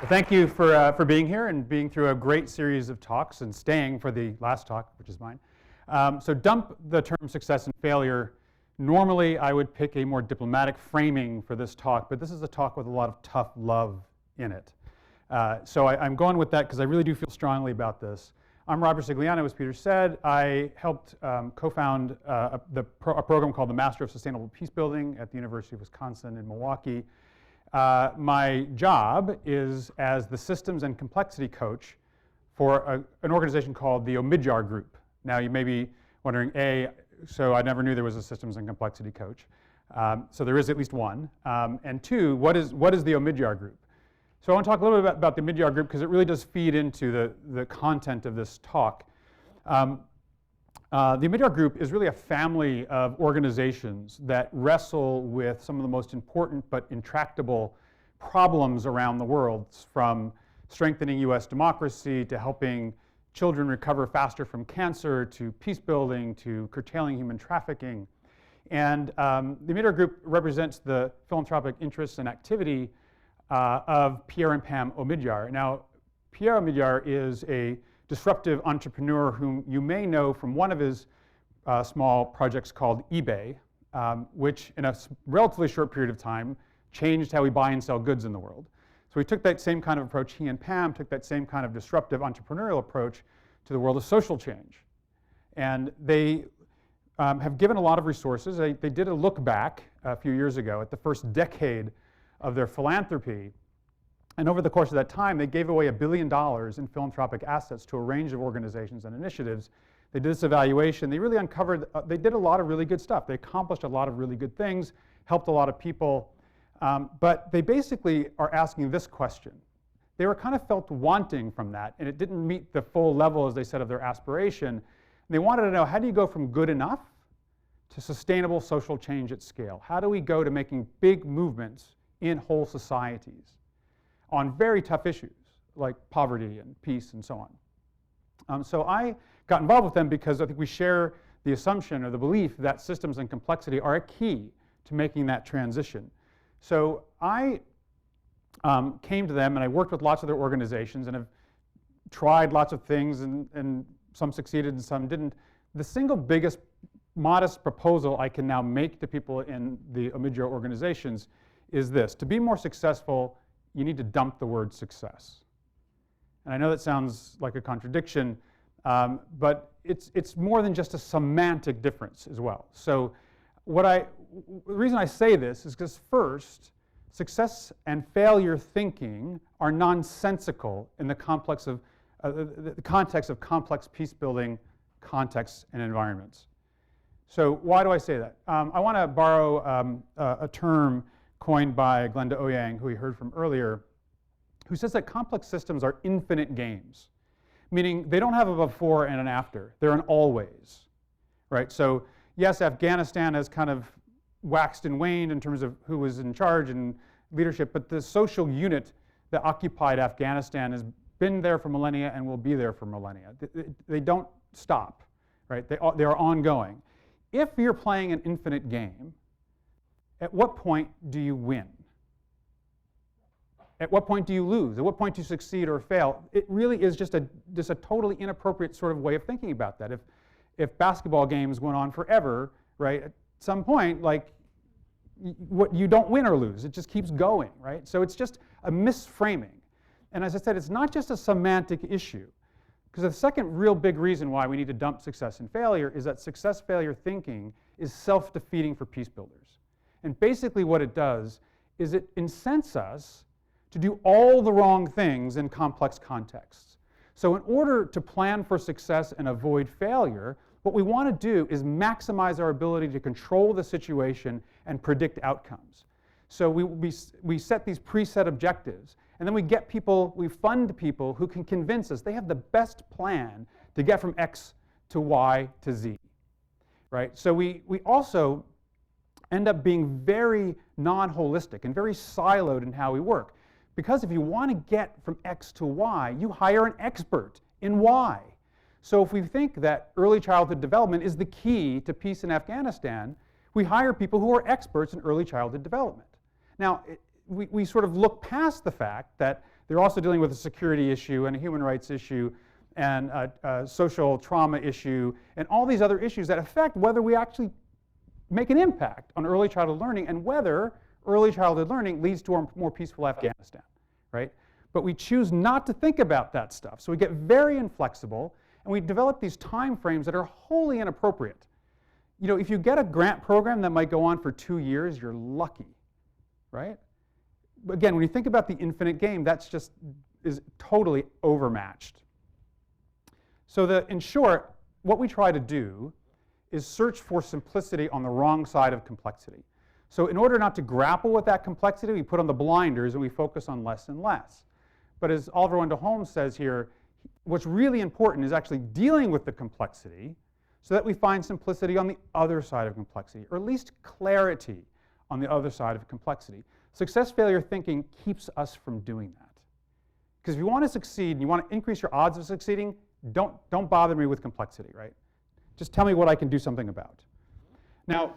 Well, thank you for being here and being through a great series of talks and staying for the last talk, which is mine. So dump the term success and failure. Normally, I would pick a more diplomatic framing for this talk, but this is a talk with a lot of tough love in it. So I'm going with that because I really do feel strongly about this. I'm Rob Ricigliano, as Peter said. I helped co-found a program called the Master of Sustainable Peacebuilding at the University of Wisconsin-Milwaukee. My job is as the systems and complexity coach for an organization called the Omidyar Group. Now you may be wondering, so I never knew there was a systems and complexity coach. So there is at least one. And two, what is the Omidyar Group? So I want to talk a little bit about the Omidyar Group because it really does feed into the content of this talk. The Omidyar Group is really a family of organizations that wrestle with some of the most important but intractable problems around the world, from strengthening US democracy to helping children recover faster from cancer to peace building to curtailing human trafficking. And the Omidyar Group represents the philanthropic interests and activity of Pierre and Pam Omidyar. Now, Pierre Omidyar is a disruptive entrepreneur whom you may know from one of his small projects called eBay, which in a relatively short period of time changed how we buy and sell goods in the world. So he took that same kind of approach. He and Pam took that same kind of disruptive entrepreneurial approach to the world of social change. And they have given a lot of resources. They did a look back a few years ago at the first decade of their philanthropy. And over the course of that time, they gave away $1 billion in philanthropic assets to a range of organizations and initiatives. They did this evaluation. They really uncovered, they did a lot of really good stuff. They accomplished a lot of really good things, helped a lot of people. But they basically are asking this question. They were kind of felt wanting from that, and it didn't meet the full level, as they said, of their aspiration. And they wanted to know, how do you go from good enough to sustainable social change at scale? How do we go to making big movements in whole societies on very tough issues like poverty and peace and so on? So I got involved with them because I think we share the assumption or the belief that systems and complexity are a key to making that transition. So I came to them and I worked with lots of their organizations and have tried lots of things, and some succeeded and some didn't. The single biggest modest proposal I can now make to people in the Omidyar organizations is this: to be more successful, you need to dump the word success. And I know that sounds like a contradiction, but it's more than just a semantic difference as well. So the reason I say this is because, first, success and failure thinking are nonsensical in the context of complex peace building contexts and environments. So why do I say that? I want to borrow a term coined by Glenda Ouyang, who we heard from earlier, who says that complex systems are infinite games, meaning they don't have a before and an after. They're an always, right? So yes, Afghanistan has kind of waxed and waned in terms of who was in charge and leadership, but the social unit that occupied Afghanistan has been there for millennia and will be there for millennia. They don't stop, right? They are ongoing. If you're playing an infinite game, at what point do you win? At what point do you lose? At what point do you succeed or fail? It really is just a totally inappropriate sort of way of thinking about that. If basketball games went on forever, right, at some point, like, you don't win or lose. It just keeps going, right? So it's just a misframing. And as I said, it's not just a semantic issue. Because the second real big reason why we need to dump success and failure is that success-failure thinking is self-defeating for peace builders. And basically what it does is it incents us to do all the wrong things in complex contexts. So in order to plan for success and avoid failure, what we want to do is maximize our ability to control the situation and predict outcomes. So we set these preset objectives, and then we fund people who can convince us they have the best plan to get from X to Y to Z, right? So we also end up being very non-holistic and very siloed in how we work. Because if you want to get from X to Y, you hire an expert in Y. So if we think that early childhood development is the key to peace in Afghanistan, we hire people who are experts in early childhood development. Now, we sort of look past the fact that They're also dealing with a security issue and a human rights issue and a social trauma issue and all these other issues that affect whether we actually make an impact on early childhood learning and whether early childhood learning leads to a more peaceful Afghanistan, right? But we choose not to think about that stuff. So we get very inflexible and we develop these time frames that are wholly inappropriate. You know, if you get a grant program that might go on for 2 years, you're lucky, right? Again, when you think about the infinite game, that's just is totally overmatched. So in short, what we try to do is search for simplicity on the wrong side of complexity. So in order not to grapple with that complexity, we put on the blinders and we focus on less and less. But as Oliver Wendell Holmes says here, what's really important is actually dealing with the complexity so that we find simplicity on the other side of complexity, or at least clarity on the other side of complexity. Success-failure thinking keeps us from doing that. Because if you want to succeed and you want to increase your odds of succeeding, don't bother me with complexity, right? Just tell me what I can do something about. Now,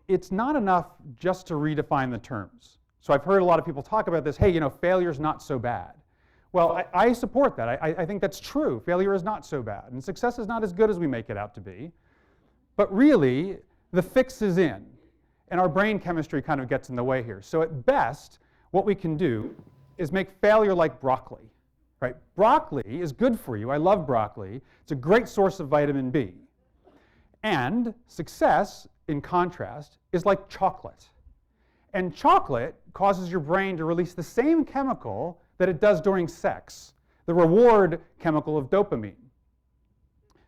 it's not enough just to redefine the terms. So I've heard a lot of people talk about this, hey, you know, failure's not so bad. Well, I support that. I think that's true. Failure is not so bad. And success is not as good as we make it out to be. But really, the fix is in. And our brain chemistry kind of gets in the way here. So at best, what we can do is make failure like broccoli. Right? Broccoli is good for you. I love broccoli. It's a great source of vitamin B. And success, in contrast, is like chocolate. And chocolate causes your brain to release the same chemical that it does during sex, the reward chemical of dopamine.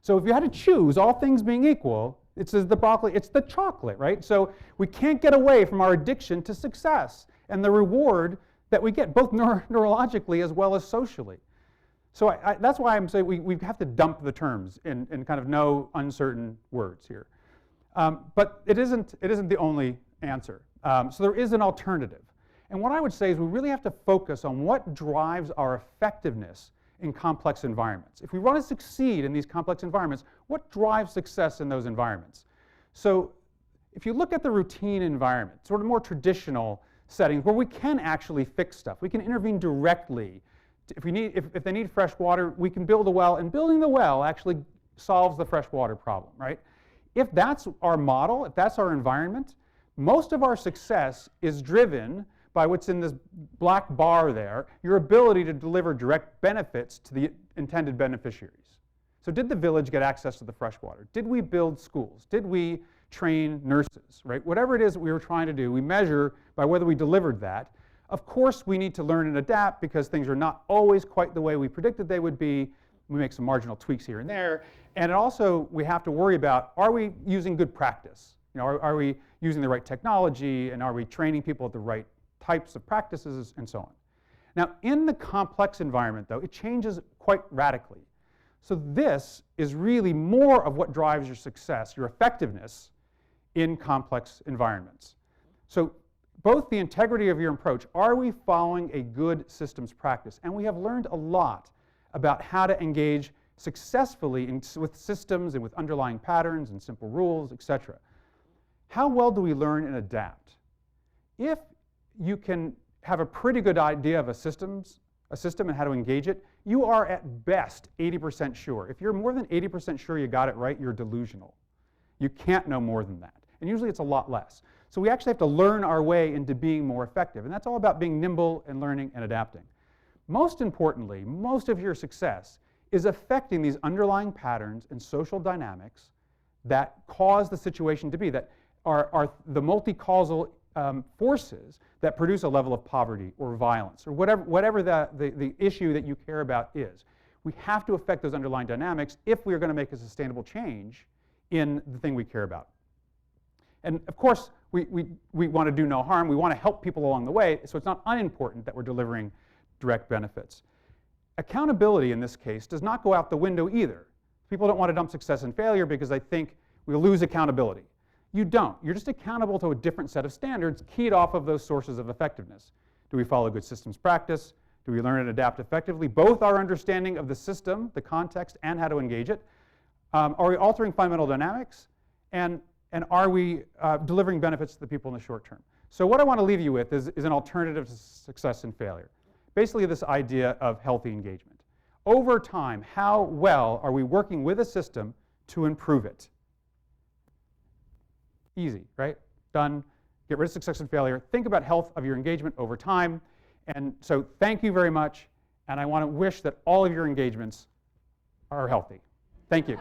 So if you had to choose, all things being equal, it says the broccoli, it's the chocolate, right? So we can't get away from our addiction to success and the reward that we get, both neurologically as well as socially. So that's why I'm saying we have to dump the terms in kind of no uncertain words here. But it isn't the only answer. So there is an alternative. And what I would say is we really have to focus on what drives our effectiveness in complex environments. If we want to succeed in these complex environments, what drives success in those environments? So if you look at the routine environment, sort of more traditional settings where we can actually fix stuff, we can intervene directly. If they need fresh water, we can build a well, and building the well actually solves the fresh water problem, right? If that's our model, if that's our environment, most of our success is driven by what's in this black bar there, your ability to deliver direct benefits to the intended beneficiaries. So did the village get access to the fresh water? Did we build schools? Did we train nurses, right? Whatever it is that we were trying to do, we measure by whether we delivered that. Of course, we need to learn and adapt because things are not always quite the way we predicted they would be. We make some marginal tweaks here and there. And also, we have to worry about, are we using good practice? You know, are we using the right technology, and are we training people at the right types of practices, and so on. Now, in the complex environment, though, it changes quite radically. So this is really more of what drives your success, your effectiveness in complex environments. So both the integrity of your approach, are we following a good systems practice? And we have learned a lot about how to engage successfully with systems and with underlying patterns and simple rules, etc. How well do we learn and adapt? If you can have a pretty good idea of a system and how to engage it, you are at best 80% sure. If you're more than 80% sure you got it right, you're delusional. You can't know more than that. And usually it's a lot less. So we actually have to learn our way into being more effective. And that's all about being nimble and learning and adapting. Most importantly, most of your success is affecting these underlying patterns and social dynamics that cause the situation to be, that are the multi-causal forces that produce a level of poverty or violence or whatever the issue that you care about is. We have to affect those underlying dynamics if we are going to make a sustainable change in the thing we care about. And of course, we want to do no harm. We want to help people along the way, so it's not unimportant that we're delivering direct benefits. Accountability in this case does not go out the window either. People don't want to dump success and failure because they think we'll lose accountability. You don't. You're just accountable to a different set of standards keyed off of those sources of effectiveness. Do we follow good systems practice? Do we learn and adapt effectively? Both our understanding of the system, the context, and how to engage it. Are we altering fundamental dynamics? And are we delivering benefits to the people in the short term? So what I want to leave you with is an alternative to success and failure. Basically this idea of healthy engagement. Over time, how well are we working with a system to improve it? Easy, right? Done. Get rid of success and failure. Think about health of your engagement over time. And so thank you very much. And I want to wish that all of your engagements are healthy. Thank you.